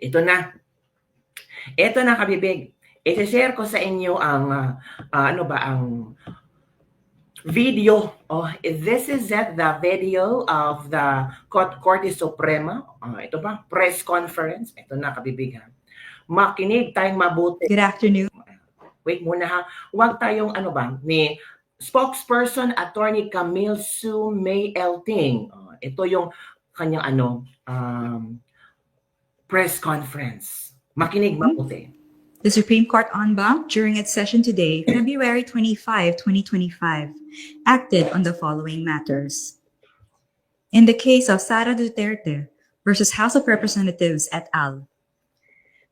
Ito na. Ito na, kabibig. I-share ko sa inyo ang ang video. This is the video of the Korte Suprema. Ito ba? Press conference. Ito na, kabibig, ha. Makinig tayong mabuti. Good afternoon. Wait muna, ha. Huwag tayong ni spokesperson Attorney Camille Sue May Elting. Ito yung kanyang press conference. Makinig mabuti. The Supreme Court en banc, during its session today, February 25, 2025, acted on the following matters. In the case of Sara Duterte versus House of Representatives et al.,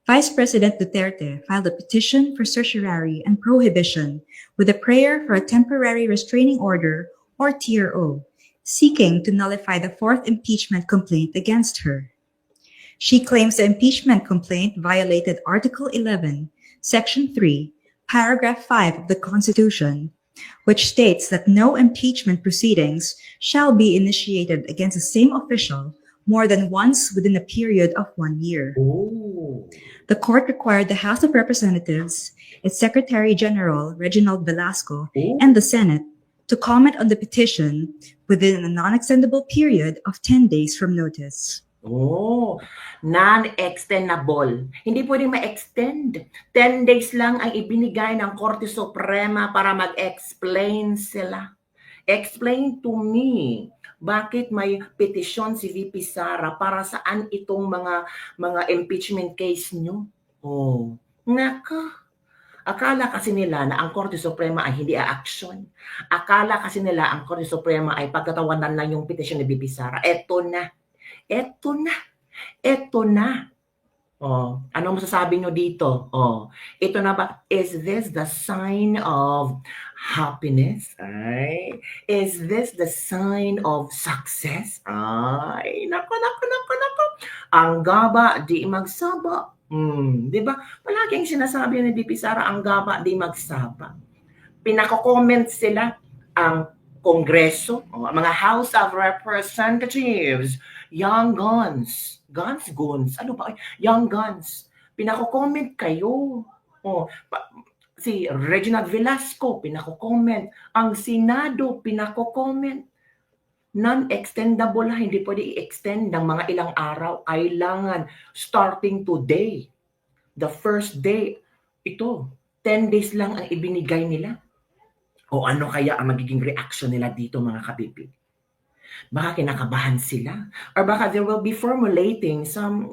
Vice President Duterte filed a petition for certiorari and prohibition with a prayer for a temporary restraining order, or TRO, seeking to nullify the fourth impeachment complaint against her. She claims the impeachment complaint violated Article 11, Section 3, Paragraph 5 of the Constitution, which states that no impeachment proceedings shall be initiated against the same official more than once within a period of 1 year. Ooh. The court required the House of Representatives, its Secretary General, Reginald Velasco, and the Senate to comment on the petition within a non-extendable period of 10 days from notice. Non-extendable. Hindi pwedeng ma-extend. 10 days lang ang ibinigay ng Korte Suprema para mag-explain sila. Explain to me, bakit may petisyon si VP Sara? Para saan itong mga impeachment case nyo? Naka. Akala kasi nila na ang Korte Suprema ay hindi a-action. Akala kasi nila ang Korte Suprema ay pagkatawanan lang yung petisyon ni VP Sara. Eto na. Ano masasabi nyo dito? Ito na ba? Is this the sign of happiness? Is this the sign of success? Nako. Ang gaba, di magsaba. Di ba? Palaging sinasabi ni VP Sara, ang gaba, di magsaba. Pinako-comment sila ang Kongreso, mga House of Representatives, Young Guns. Ano ba? Young Guns. Pinako-comment kayo. Si Reginald Velasco, pinako-comment. Ang Senado, pinako-comment. Non-extendable, hindi pwede i-extend ng mga ilang araw. Kailangan starting today. The first day. Ito, 10 days lang ang ibinigay nila. Ano kaya ang magiging reaction nila dito, mga kabibig? Baka kinakabahan sila, or baka they will be formulating some,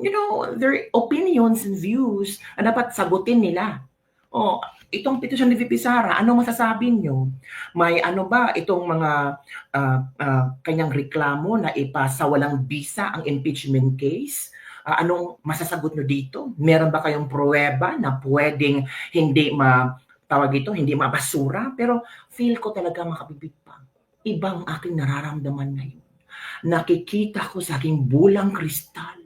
their opinions and views na dapat sagutin nila. Itong petisyon ni VP Sara, ano masasabi nyo? May ba itong mga kanyang reklamo na ipasa walang bisa ang impeachment case? Anong masasagot nyo dito? Meron ba kayong pruweba na pwedeng hindi hindi mabasura? Pero feel ko talaga, makabibig pa. Ibang aking nararamdaman ngayon. Nakikita ko sa aking bulang kristal,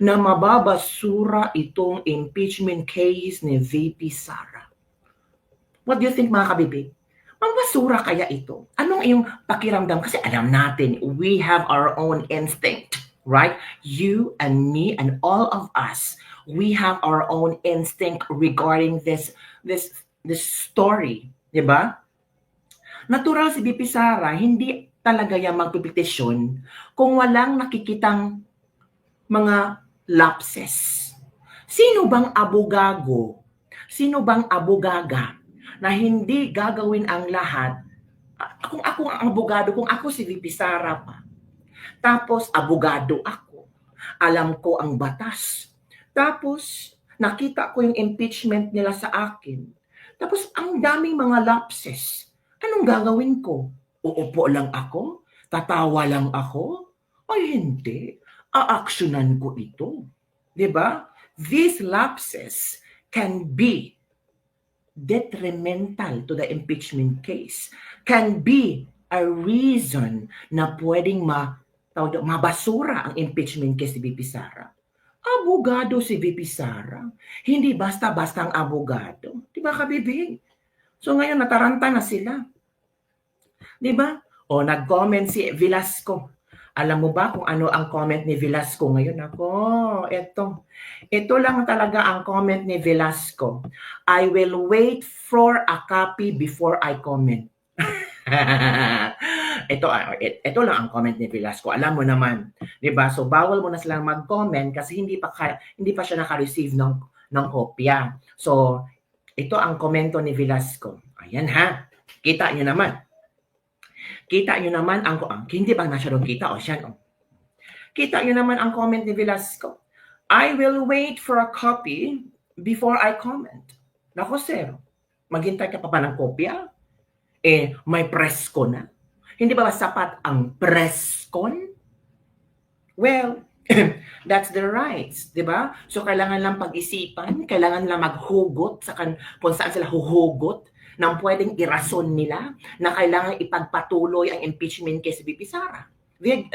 na mababasura itong impeachment case ni VP Sara. What do you think, mga kabibig? Mabasura kaya ito? Anong iyong pakiramdam? Kasi alam natin, we have our own instinct, right? You and me and all of us, we have our own instinct regarding this story, di ba? Natural si VP Sara, hindi talaga yan magpipetisyon kung walang nakikitang mga lapses. Sino bang abogago? Sino bang abogaga na hindi gagawin ang lahat? Kung ako ang abogado, kung ako si VP Sara pa, tapos abogado ako, alam ko ang batas, tapos nakita ko yung impeachment nila sa akin, tapos ang daming mga lapses, anong gagawin ko? Uupo lang ako? Tatawa lang ako? Ay hindi. A-actionan ko ito. Diba? These lapses can be detrimental to the impeachment case. Can be a reason na pwedeng mabasura ang impeachment case ni VP Sara. Abogado si VP Sara. Hindi basta-basta ang abogado. Diba, kabibig? So ngayon nataranta na sila. Diba? Nag-comment si Velasco. Alam mo ba kung ano ang comment ni Velasco ngayon? Ako, ito lang talaga ang comment ni Velasco. I will wait for a copy before I comment. ito lang ang comment ni Velasco. Alam mo naman, 'di ba? So bawal mo na silang mag-comment kasi hindi pa siya naka-receive ng kopya. So ito ang komento ni Velasco. Ayan ha. Kita niyo naman. Kita niyo naman hindi ba nasa doon kita o siya? Kita niyo naman ang comment ni Velasco. I will wait for a copy before I comment. Nako sir, maghintay ka pa ba ng kopya? May press con na. Hindi ba sapat ang press con? Well, that's their rights, di ba? So kailangan lang pag-isipan, kailangan lang maghugot kung saan sila huhugot ng pwedeng irason nila na kailangan ipagpatuloy ang impeachment case ni VP Sara. The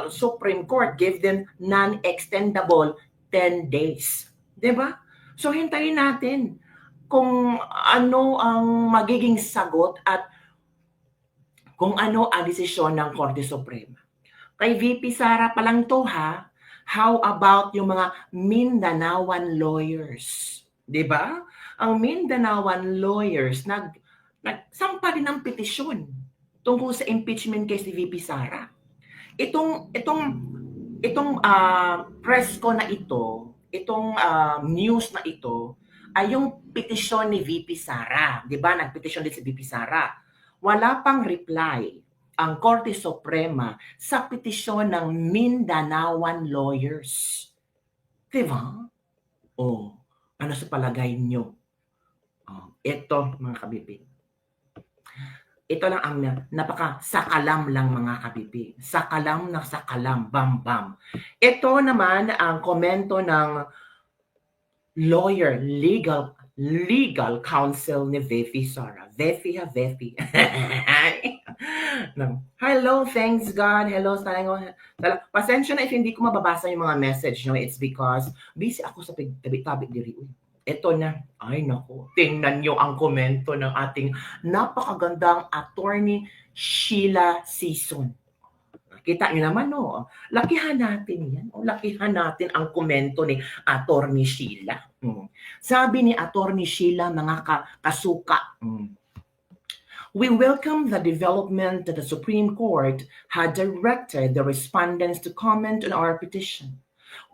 Supreme Court gave them non-extendable 10 days. Di ba? So hintayin natin kung ano ang magiging sagot at kung ano ang desisyon ng Korte Suprema. Kay VP Sara pa lang to ha. How about yung mga Mindanaoan lawyers? 'Di ba? Ang Mindanaoan lawyers nagsampa din ng petisyon tungkol sa impeachment case ni VP Sara. Itong press ko na ito, itong news na ito ay yung petisyon ni VP Sara. 'Di ba? Nagpetisyon din si VP Sara. Wala pang reply ang Korte Suprema sa petisyon ng Mindanaoan lawyers. Diba? Ano sa palagay nyo? Ito, mga kabibig. Ito lang ang napaka-sakalam lang, mga kabibig. Sakalam na sakalam, bam-bam. Ito naman ang komento ng lawyer, legal counsel ni Vefi Sara. Vefi. Hello, thanks God. Hello, pasensya na if hindi ko mababasa yung mga message nyo. It's because busy ako sa tabi-tabi diri. Ito na. Ay, naku. Tingnan nyo ang komento ng ating napakagandang attorney Sheila Season. Kita nyo naman, no? Lakihan natin yan. Lakihan natin ang komento ni Attorney Sheila. Sabi ni Attorney Sheila, mga kasuka, we welcome the development that the Supreme Court had directed the respondents to comment on our petition.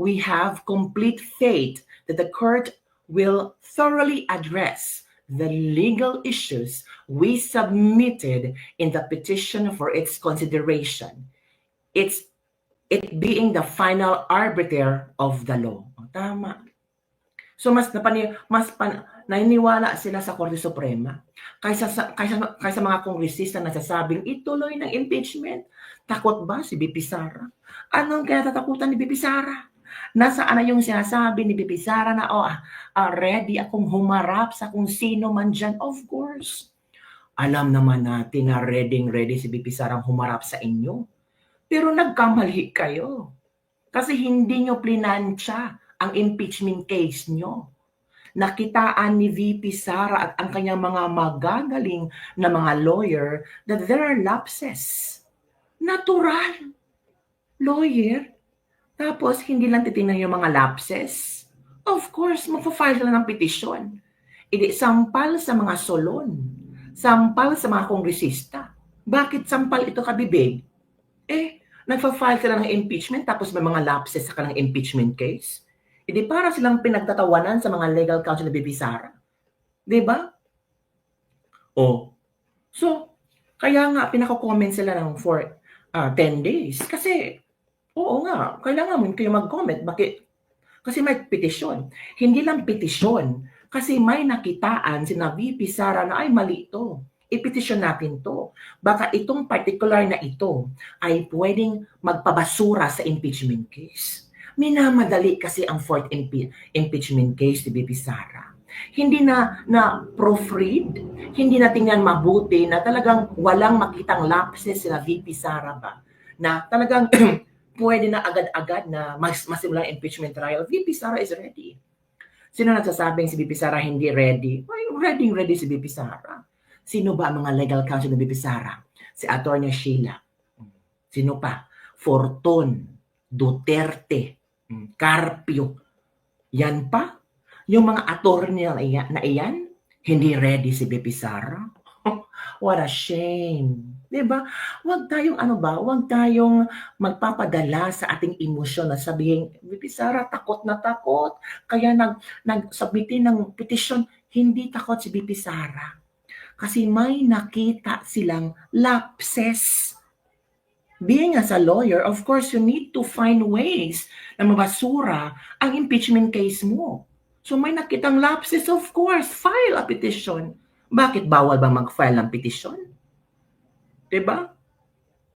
We have complete faith that the court will thoroughly address the legal issues we submitted in the petition for its consideration. It being the final arbiter of the law. Tama. So naniniwala sila sa Korte Suprema kaysa mga kongresista na sasabing ituloy ng impeachment. Takot ba si VP Sara? Anong kaya tatakutan ni VP Sara? Nasaan na yung sinasabi ni VP Sara na ready akong humarap sa kung sino man dyan? Of course. Alam naman natin na ready si VP Sara humarap sa inyo. Pero nagkamali kayo. Kasi hindi nyo plinansya ang impeachment case nyo. Nakitaan ni VP Sara at ang kanyang mga magagaling na mga lawyer that there are lapses. Natural. Lawyer. Tapos hindi lang titingnan yung mga lapses. Of course, magpa-file sila ng petisyon. Sampal sa mga solon. Sampal sa mga kongresista. Bakit sampal ito, kabibig? Nagpa-file sila ng impeachment tapos may mga lapses sa kanilang impeachment case. Para silang pinagtatawanan sa mga legal counsel ni VP Sara. Diba? So, kaya nga pinaka-comment sila ng for 10 days. Kasi, oo nga, kailangan mo kayo mag-comment. Bakit? Kasi may petisyon. Hindi lang petisyon. Kasi may nakitaan sina VP Sara na ay mali ito. I-petisyon natin to. Baka itong particular na ito ay pwedeng magpabasura sa impeachment case. Minamadali kasi ang fourth impeachment case ni VP Sara. Hindi na proofread, hindi na tingnan mabuti na talagang walang makitang lapses sila VP Sara ba? Na talagang pwede na agad-agad na masimulang impeachment trial. VP Sara is ready. Sino nagsasabing si VP Sara hindi ready? Ready si VP Sara. Sino ba ang mga legal counsel ni VP Sara? Si Attorney Sheila. Sino pa? Fortun, Duterte, Carpio. Yan pa. Yung mga attorney na iyan, hindi ready si BP Sara. What a shame. 'Di ba? Huwag tayong magpapadala sa ating emosyon na sabihin, BP Sara takot na takot, kaya nag-submitin ng petition. Hindi takot si BP Sara. Kasi may nakita silang lapses. Being as a lawyer, of course, you need to find ways na mabasura ang impeachment case mo. So may nakitang lapses, of course, file a petition. Bakit bawal ba mag-file ng petition? 'Di ba?